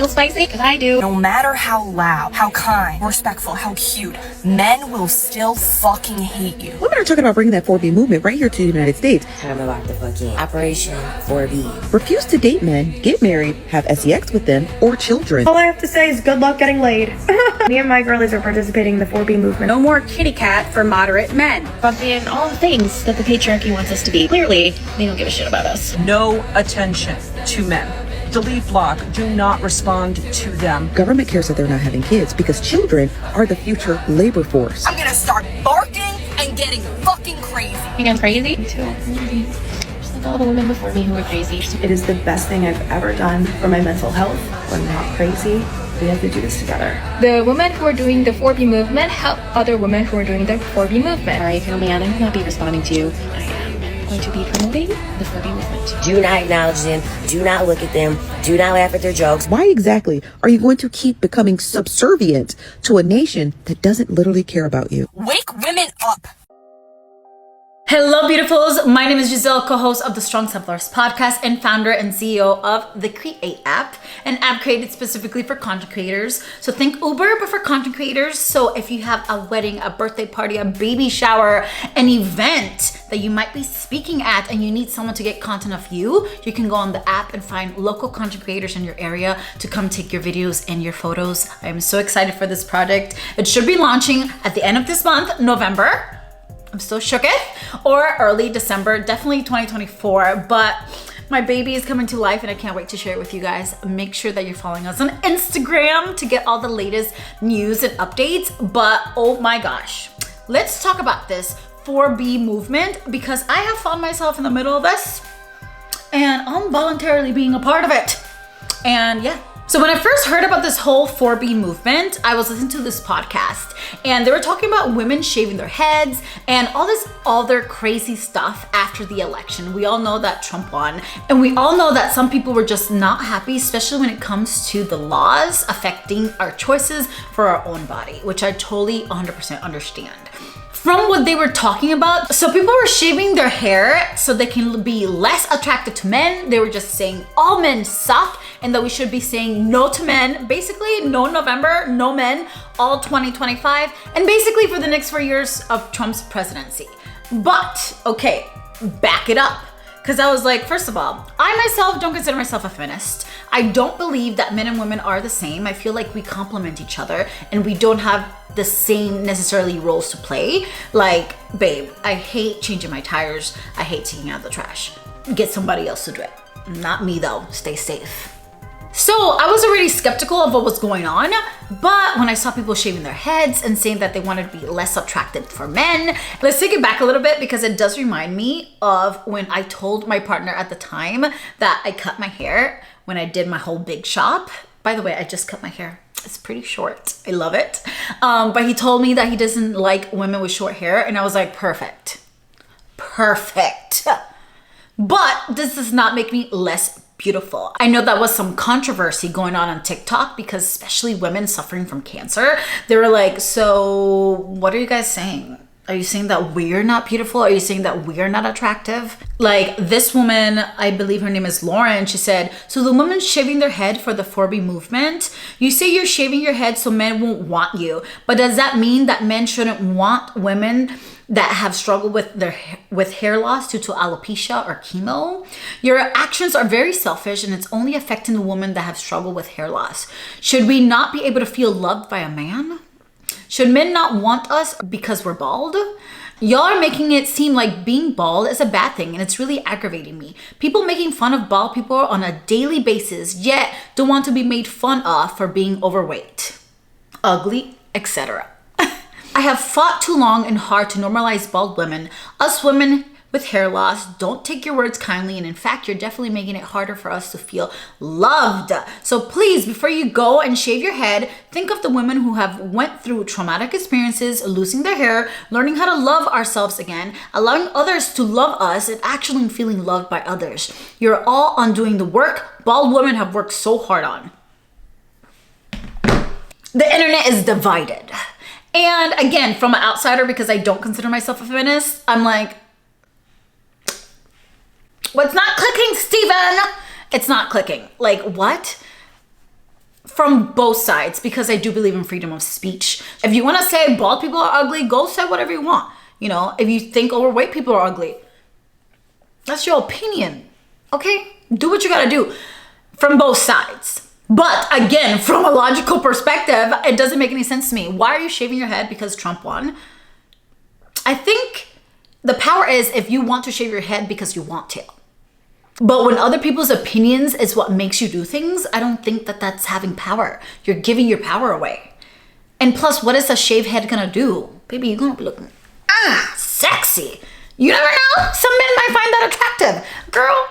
little spicy? Because I do. No matter how loud, how kind, respectful, how cute, men will still fucking hate you. Women are talking about bringing that 4B movement right here to the United States. Time to lock the fuck in. Operation 4B. Refuse to date men, get married, have sex with them, or children. All I have to say is good luck getting laid. Me and my girlies are participating in the 4B movement. No more kitty cat for moderate men. But being all the things that the patriarchy wants us to be. Clearly, they don't give a shit about us. No attention to men. Delete, block, do not respond to them. Government cares that they're not having kids because children are the future labor force. I'm gonna start barking and getting fucking crazy. You think I'm crazy? Me too. Just like all the women before me who were crazy. It is the best thing I've ever done for my mental health. I'm not crazy. We have to do this together. The women who are doing the 4B movement help other women who are doing the 4B movement. Alright, if you're a man, I will not be responding to you. I am going to be promoting the 4B movement. Do not acknowledge them. Do not look at them. Do not laugh at their jokes. Why exactly are you going to keep becoming subservient to a nation that doesn't literally care about you? Wake women up. Hello, beautifuls. My name is Jazelle, co-host of the Strong Sunflowers podcast and founder and CEO of the Create app, an app created specifically for content creators. So think Uber, but for content creators. So if you have a wedding, a birthday party, a baby shower, an event that you might be speaking at and you need someone to get content of you, you can go on the app and find local content creators in your area to come take your videos and your photos. I am so excited for this project. It should be launching at the end of this month, November. I'm still shooketh, or early December, definitely 2024, but my baby is coming to life and I can't wait to share it with you guys. Make sure that you're following us on Instagram to get all the latest news and updates. But oh my gosh, let's talk about this 4B movement because I have found myself in the middle of this and I'm voluntarily being a part of it. And yeah. So when I first heard about this whole 4B movement, I was listening to this podcast and they were talking about women shaving their heads and all this other crazy stuff after the election. We all know that Trump won and we all know that some people were just not happy, especially when it comes to the laws affecting our choices for our own body, which I totally 100% understand. From what they were talking about, so people were shaving their hair so they can be less attracted to men. They were just saying all men suck and that we should be saying no to men. Basically, no November, no men, all 2025, and basically for the next 4 years of Trump's presidency. But, okay, back it up. Because I was like, first of all, I myself don't consider myself a feminist. I don't believe that men and women are the same. I feel like we complement each other and we don't have the same necessarily roles to play. Like, babe, I hate changing my tires. I hate taking out the trash. Get somebody else to do it. Not me though, stay safe. So I was already skeptical of what was going on, but when I saw people shaving their heads and saying that they wanted to be less attractive for men, let's take it back a little bit because it does remind me of when I told my partner at the time that I cut my hair when I did my whole big shop. By the way, I just cut my hair. It's pretty short. I love it. But he told me that he doesn't like women with short hair and I was like, perfect. Perfect. But this does not make me less beautiful. I know that was some controversy going on TikTok because especially women suffering from cancer, they were like, so what are you guys saying? Are you saying that we're not beautiful? Are you saying that we're not attractive? Like this woman, I believe her name is Lauren, she said, so the women shaving their head for the 4B movement, you say you're shaving your head so men won't want you, but does that mean that men shouldn't want women that have struggled with hair loss due to alopecia or chemo? Your actions are very selfish and it's only affecting the women that have struggled with hair loss. Should we not be able to feel loved by a man? Should men not want us because we're bald? Y'all are making it seem like being bald is a bad thing and it's really aggravating me. People making fun of bald people on a daily basis yet don't want to be made fun of for being overweight, ugly, etc. I have fought too long and hard to normalize bald women. Us women with hair loss, don't take your words kindly, and in fact, you're definitely making it harder for us to feel loved. So please, before you go and shave your head, think of the women who have went through traumatic experiences, losing their hair, learning how to love ourselves again, allowing others to love us, and actually feeling loved by others. You're all undoing the work bald women have worked so hard on. The internet is divided. And again, from an outsider, because I don't consider myself a feminist, I'm like, what's not clicking, Steven? It's not clicking. Like, what? from both sides, because I do believe in freedom of speech. If you want to say bald people are ugly, go say whatever you want. You know, if you think overweight people are ugly, that's your opinion. Okay? Do what you gotta do from both sides. But again, from a logical perspective, it doesn't make any sense to me. Why are you shaving your head because Trump won? I think the power is if you want to shave your head because you want to. But when other people's opinions is what makes you do things, I don't think that that's having power. You're giving your power away. And plus, what is a shaved head gonna do? Baby, you're gonna be looking, sexy. You never know. Some men might find that attractive. Girl.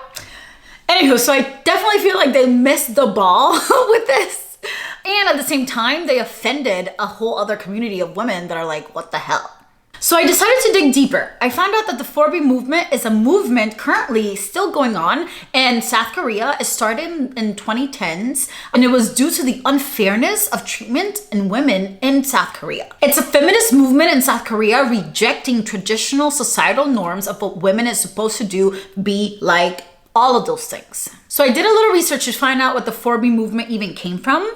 Anywho, so I definitely feel like they missed the ball with this. And at the same time, they offended a whole other community of women that are like, what the hell? So I decided to dig deeper. I found out that the 4B movement is a movement currently still going on in South Korea. It started in 2010s, and it was due to the unfairness of treatment in women in South Korea. It's a feminist movement in South Korea rejecting traditional societal norms of what women is supposed to do, be like, all of those things. So I did a little research to find out what the 4B movement even came from.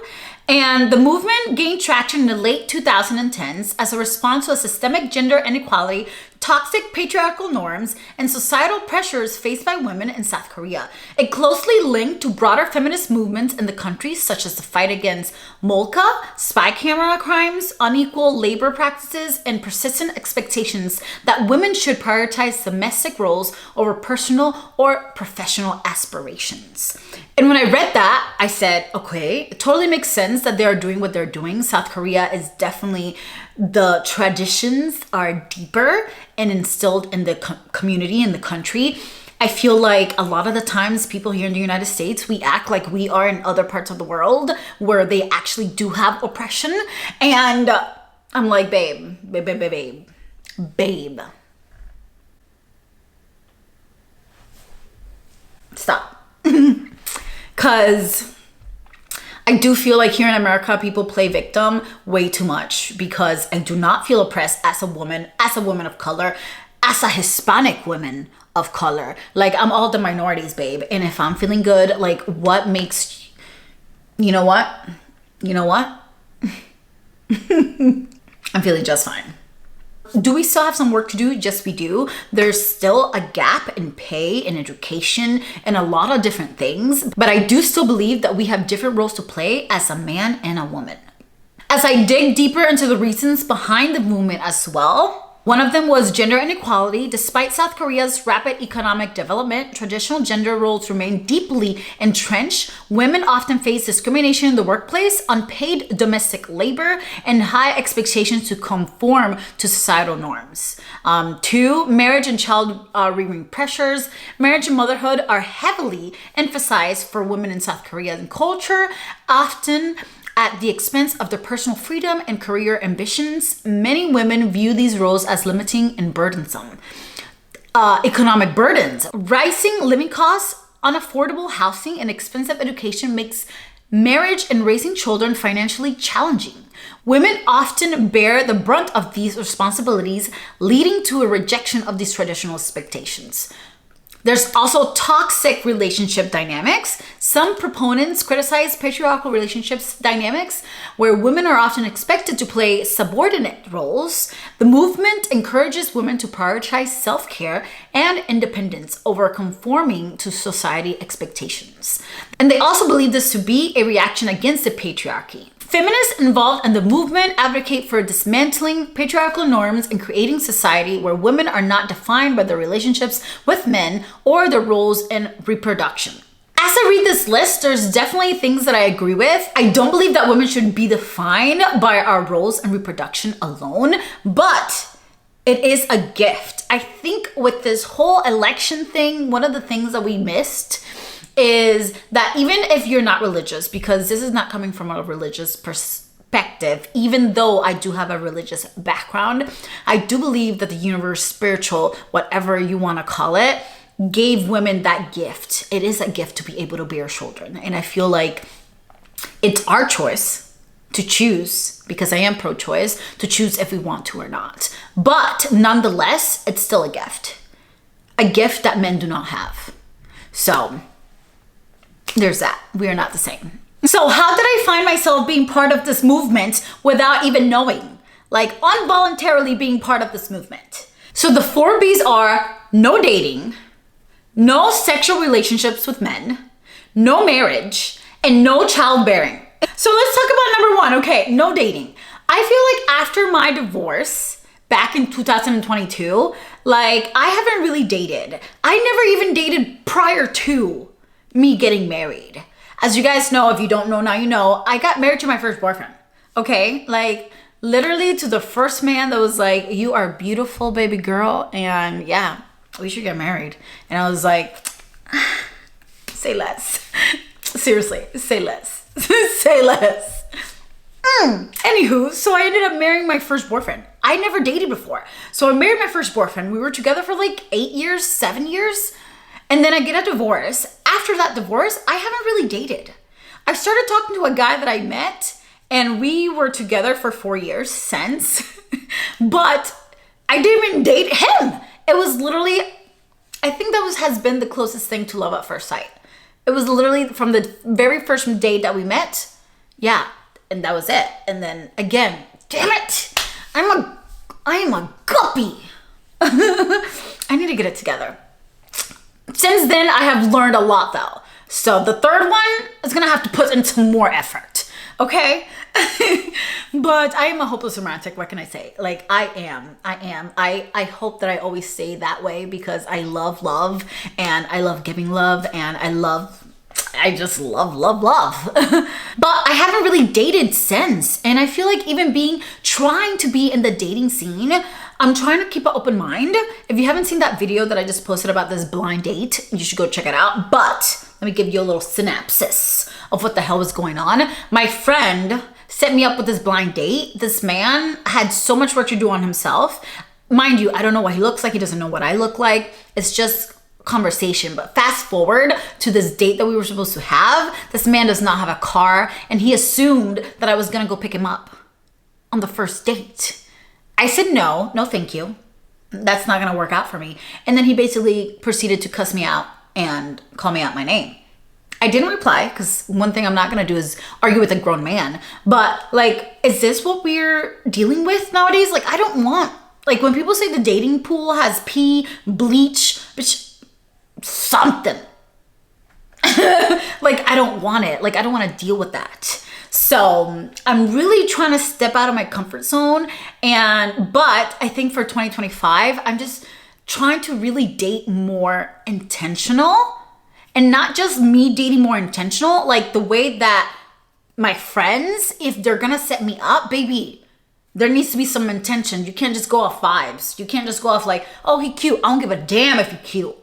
And the movement gained traction in the late 2010s as a response to a systemic gender inequality, toxic patriarchal norms, and societal pressures faced by women in South Korea. It closely linked to broader feminist movements in the country, such as the fight against molka, spy camera crimes, unequal labor practices, and persistent expectations that women should prioritize domestic roles over personal or professional aspirations. And when I read that, I said, okay, it totally makes sense that they're doing what they're doing. South Korea is definitely, the traditions are deeper and instilled in the community, in the country. I feel like a lot of the times people here in the United States, we act like we are in other parts of the world where they actually do have oppression. And I'm like, babe. Stop. Because I do feel like here in America, people play victim way too much, because I do not feel oppressed as a woman of color, as a Hispanic woman of color. Like, I'm all the minorities, babe. And if I'm feeling good, like, what makes, you know what? I'm feeling just fine. Do we still have some work to do? Yes, we do. There's still a gap in pay, in education, and a lot of different things. But I do still believe that we have different roles to play as a man and a woman. As I dig deeper into the reasons behind the movement as well, one of them was gender inequality. Despite South Korea's rapid economic development, traditional gender roles remain deeply entrenched. Women often face discrimination in the workplace, unpaid domestic labor, and high expectations to conform to societal norms. 2, marriage and child rearing pressures. Marriage and motherhood are heavily emphasized for women in South Korean culture, often at the expense of their personal freedom and career ambitions. Many women view these roles as limiting and burdensome. Economic burdens. Rising living costs, unaffordable housing, and expensive education makes marriage and raising children financially challenging. Women often bear the brunt of these responsibilities, leading to a rejection of these traditional expectations. There's also toxic relationship dynamics. Some proponents criticize patriarchal relationships dynamics where women are often expected to play subordinate roles. The movement encourages women to prioritize self-care and independence over conforming to society expectations. And they also believe this to be a reaction against the patriarchy. Feminists involved in the movement advocate for dismantling patriarchal norms and creating society where women are not defined by their relationships with men or their roles in reproduction. As I read this list, there's definitely things that I agree with. I don't believe that women should be defined by our roles in reproduction alone, but it is a gift. I think with this whole election thing, one of the things that we missed is that even if you're not religious, because this is not coming from a religious perspective, even though I do have a religious background, I do believe that the universe, spiritual, whatever you want to call it, gave women that gift. It is a gift to be able to bear children. And I feel like it's our choice to choose, because I am pro-choice, to choose if we want to or not. But nonetheless, it's still a gift that men do not have. So there's that. We are not the same. So how did I find myself being part of this movement without even knowing? Like involuntarily being part of this movement. So the 4Bs are no dating, no sexual relationships with men, no marriage, and no childbearing. So let's talk about number 1. Okay, no dating. I feel like after my divorce back in 2022, like I haven't really dated. I never even dated prior to me getting married. As you guys know, if you don't know, now you know, I got married to my first boyfriend. Okay, like literally to the first man that was like, you are beautiful, baby girl. And yeah, we should get married. And I was like, say less. Seriously, say less. Say less. Anywho, so I ended up marrying my first boyfriend. I never dated before. So I married my first boyfriend. We were together for like 8 years, 7 years. And then I get a divorce. After that divorce, I haven't really dated. I started talking to a guy that I met and we were together for 4 years since, but I didn't even date him. It was literally, I think that has been the closest thing to love at first sight. It was literally from the very first date that we met. Yeah, and that was it. And then again, damn it, I am a guppy. I need to get it together. Since then, I have learned a lot though. So the third one is gonna have to put into more effort, okay? But I am a hopeless romantic, what can I say? Like I am. I hope that I always stay that way because I love love and I love giving love and I just love. But I haven't really dated since. And I feel like even trying to be in the dating scene, I'm trying to keep an open mind. If you haven't seen that video that I just posted about this blind date, you should go check it out. But let me give you a little synopsis of what the hell was going on. My friend set me up with this blind date. This man had so much work to do on himself. Mind you, I don't know what he looks like. He doesn't know what I look like. It's just conversation. But fast forward to this date that we were supposed to have. This man does not have a car and he assumed that I was gonna go pick him up on the first date. I said no thank you. That's not gonna work out for me. And then he basically proceeded to cuss me out and call me out my name. I didn't reply because one thing I'm not gonna do is argue with a grown man. But like, is this what we're dealing with nowadays? Like I don't want, like when people say the dating pool has pee, bleach, bitch, something. Like I don't want it. Like I don't want to deal with that. So I'm really trying to step out of my comfort zone. But I think for 2025, I'm just trying to really date more intentional and not just me dating more intentional, like the way that my friends, if they're gonna set me up, baby, there needs to be some intention. You can't just go off vibes. You can't just go off like, oh, he cute. I don't give a damn if he cute.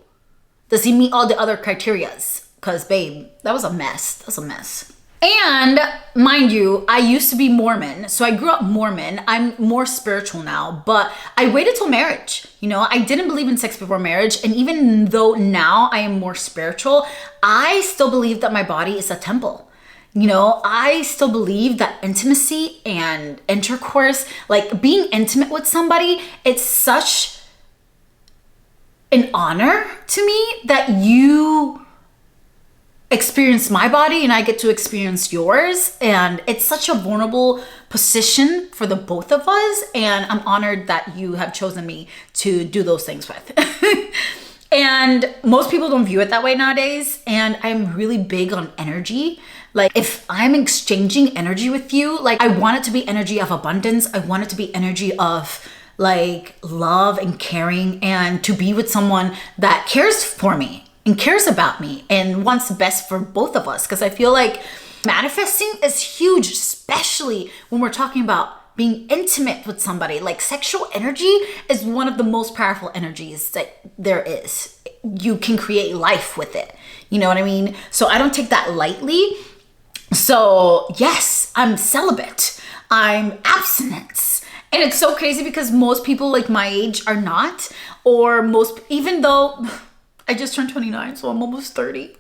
Does he meet all the other criterias? Because babe, that was a mess. That was a mess. And mind you, I used to be Mormon. So I grew up Mormon. I'm more spiritual now, but I waited till marriage. You know, I didn't believe in sex before marriage. And even though now I am more spiritual, I still believe that my body is a temple. You know, I still believe that intimacy and intercourse, like being intimate with somebody, it's such an honor to me that you experience my body and I get to experience yours. And it's such a vulnerable position for the both of us. And I'm honored that you have chosen me to do those things with. And most people don't view it that way nowadays. And I'm really big on energy. Like if I'm exchanging energy with you, like I want it to be energy of abundance. I want it to be energy of like love and caring and to be with someone that cares for me and cares about me and wants the best for both of us. Because I feel like manifesting is huge, especially when we're talking about being intimate with somebody. Like sexual energy is one of the most powerful energies that there is. You can create life with it. You know what I mean? So I don't take that lightly. So yes, I'm celibate. I'm abstinence. And it's so crazy because most people like my age are not, or most, even though I just turned 29, so I'm almost 30.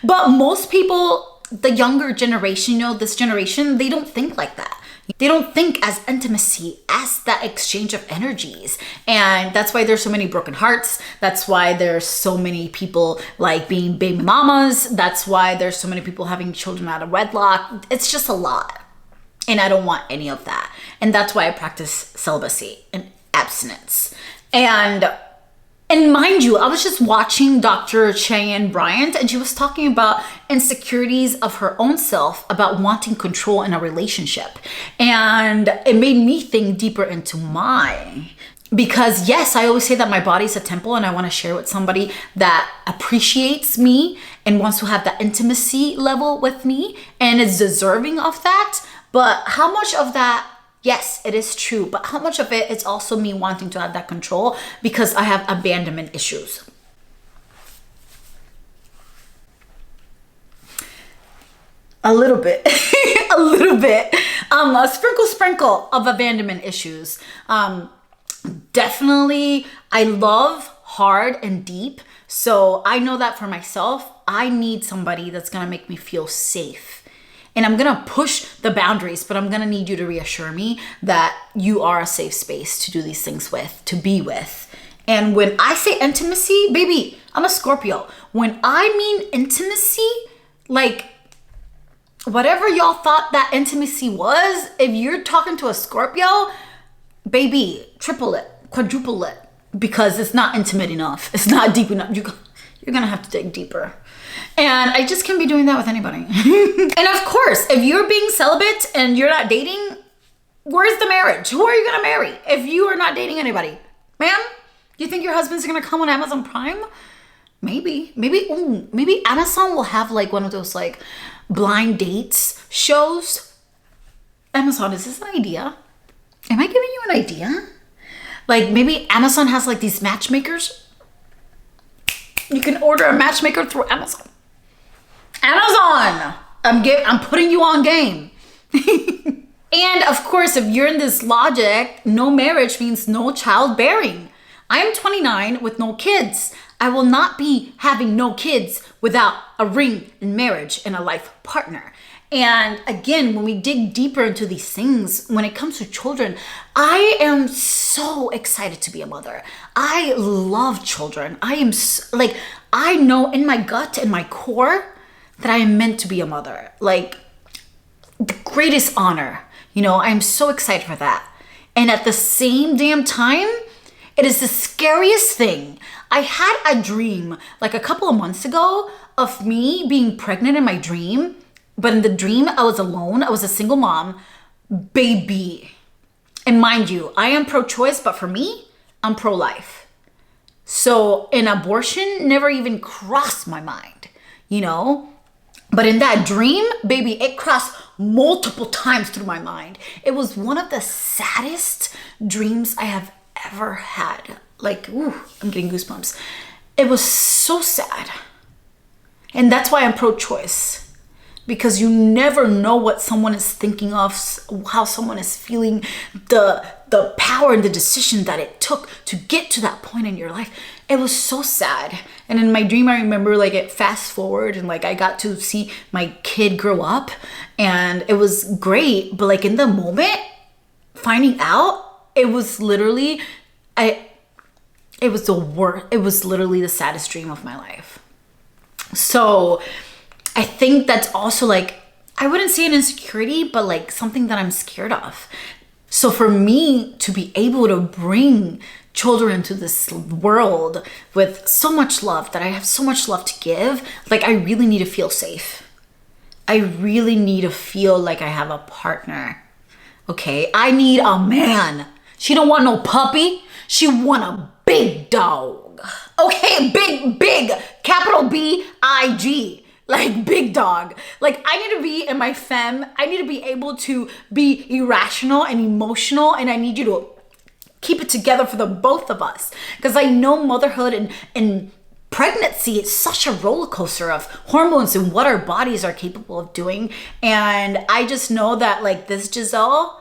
But most people, the younger generation, you know, this generation, they don't think like that. They don't think as intimacy as that exchange of energies. And that's why there's so many broken hearts. That's why there's so many people like being baby mamas. That's why there's so many people having children out of wedlock. It's just a lot. And I don't want any of that. And that's why I practice celibacy and abstinence. And mind you, I was just watching Dr. Cheyenne Bryant, and she was talking about insecurities of her own self about wanting control in a relationship. And it made me think deeper into mine. Because yes, I always say that my body's a temple and I want to share with somebody that appreciates me and wants to have that intimacy level with me and is deserving of that. But how much of that, yes, it is true, but how much of it is also me wanting to have that control because I have abandonment issues? A little bit, a little bit, a sprinkle of abandonment issues. Definitely, I love hard and deep. So I know that for myself, I need somebody that's gonna make me feel safe. And I'm gonna push the boundaries, but I'm gonna need you to reassure me that you are a safe space to do these things with, to be with. And when I say intimacy, baby, I'm a Scorpio. When I mean intimacy, like whatever y'all thought that intimacy was, if you're talking to a Scorpio, baby, triple it, quadruple it, because it's not intimate enough. It's not deep enough. You're gonna have to dig deeper. And I just can't be doing that with anybody. And of course, if you're being celibate and you're not dating, where's the marriage? Who are you gonna marry if you are not dating anybody? Ma'am, do you think your husband's gonna come on Amazon Prime? Maybe Amazon will have like one of those like blind dates shows. Amazon, is this an idea? Am I giving you an idea? Like maybe Amazon has like these matchmakers. You can order a matchmaker through Amazon. Amazon! I'm putting you on game. And of course, if you're in this logic, no marriage means no childbearing. I am 29 with no kids. I will not be having no kids without a ring in marriage and a life partner. And again, when we dig deeper into these things, when it comes to children, I am so excited to be a mother. I love children. I know in my gut, in my core, that I am meant to be a mother. Like, the greatest honor. You know, I'm so excited for that. And at the same damn time, it is the scariest thing. I had a dream like a couple of months ago of me being pregnant in my dream. But in the dream, I was alone. I was a single mom, baby. And mind you, I am pro-choice, but for me, I'm pro-life. So an abortion never even crossed my mind, you know? But in that dream, baby, it crossed multiple times through my mind. It was one of the saddest dreams I have ever had. Like, ooh, I'm getting goosebumps. It was so sad. And that's why I'm pro-choice. Because you never know what someone is thinking of, how someone is feeling, the power and the decision that it took to get to that point in your life. It was so sad. And in my dream, I remember like it fast forward and like I got to see my kid grow up and it was great. But like in the moment, finding out, it was literally, it was the worst. It was literally the saddest dream of my life. So I think that's also like, I wouldn't say an insecurity, but like something that I'm scared of. So for me to be able to bring children into this world with so much love, that I have so much love to give, like I really need to feel safe. I really need to feel like I have a partner. Okay, I need a man. She don't want no puppy. She want a big dog. Okay, big, capital B-I-G. Like big dog. Like I need to be in my femme. I need to be able to be irrational and emotional, and I need you to keep it together for the both of us. Because I know motherhood and pregnancy is such a roller coaster of hormones and what our bodies are capable of doing. And I just know that like this Jazelle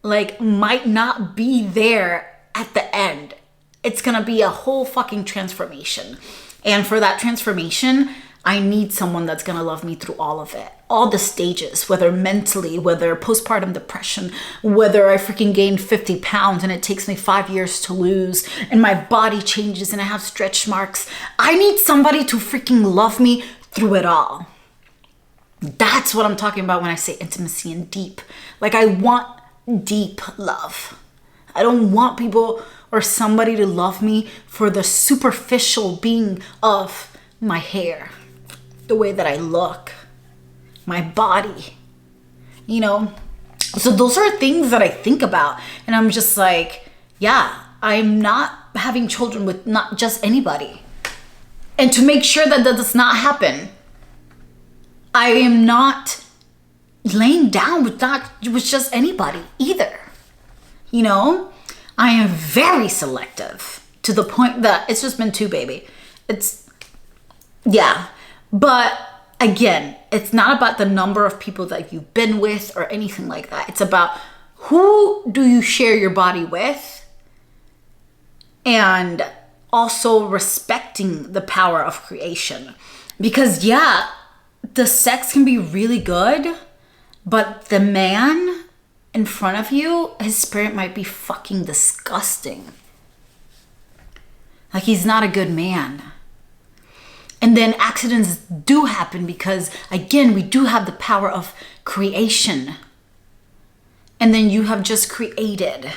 like might not be there at the end. It's gonna be a whole fucking transformation. And for that transformation, I need someone that's gonna love me through all of it. All the stages, whether mentally, whether postpartum depression, whether I freaking gained 50 pounds and it takes me 5 years to lose and my body changes and I have stretch marks. I need somebody to freaking love me through it all. That's what I'm talking about when I say intimacy and deep. Like, I want deep love. I don't want people or somebody to love me for the superficial being of my hair, the way that I look, my body, you know? So those are things that I think about, and I'm just like, yeah, I'm not having children with not just anybody. And to make sure that that does not happen, I am not laying down with just anybody either. You know, I am very selective to the point that it's just been 2, baby. Yeah. But again, it's not about the number of people that you've been with or anything like that. It's about who do you share your body with, and also respecting the power of creation. Because yeah, the sex can be really good, but the man in front of you, his spirit might be fucking disgusting. Like, he's not a good man. And then accidents do happen because, again, we do have the power of creation. And then you have just created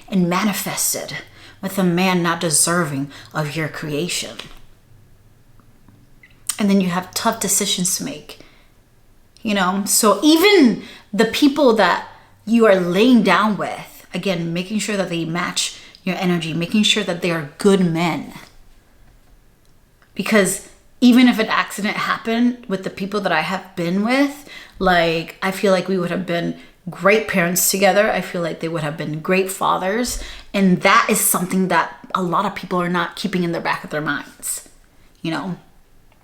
and manifested with a man not deserving of your creation. And then you have tough decisions to make, you know? So even the people that you are laying down with, again, making sure that they match your energy, making sure that they are good men. Because even if an accident happened with the people that I have been with, like, I feel like we would have been great parents together. I feel like they would have been great fathers. And that is something that a lot of people are not keeping in the back of their minds, you know?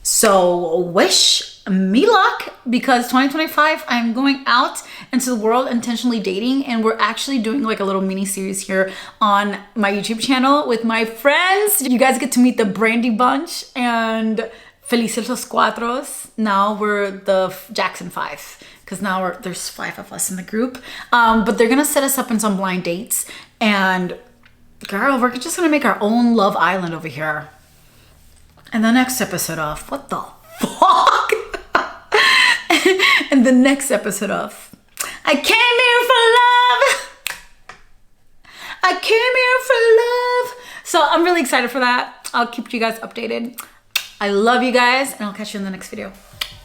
So wish me luck, because 2025, I'm going out into the world intentionally dating, and we're actually doing like a little mini series here on my YouTube channel with my friends. You guys get to meet the Brandy Bunch and Felices los Cuatros. Now we're the Jackson 5, because now there's 5 of us in the group. But they're gonna set us up in some blind dates, and girl, we're just gonna make our own Love Island over here. And the next episode of, what the fuck? And the next episode of, I came here for love. I came here for love. So I'm really excited for that. I'll keep you guys updated. I love you guys, and I'll catch you in the next video.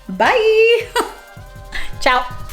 Bye. Ciao.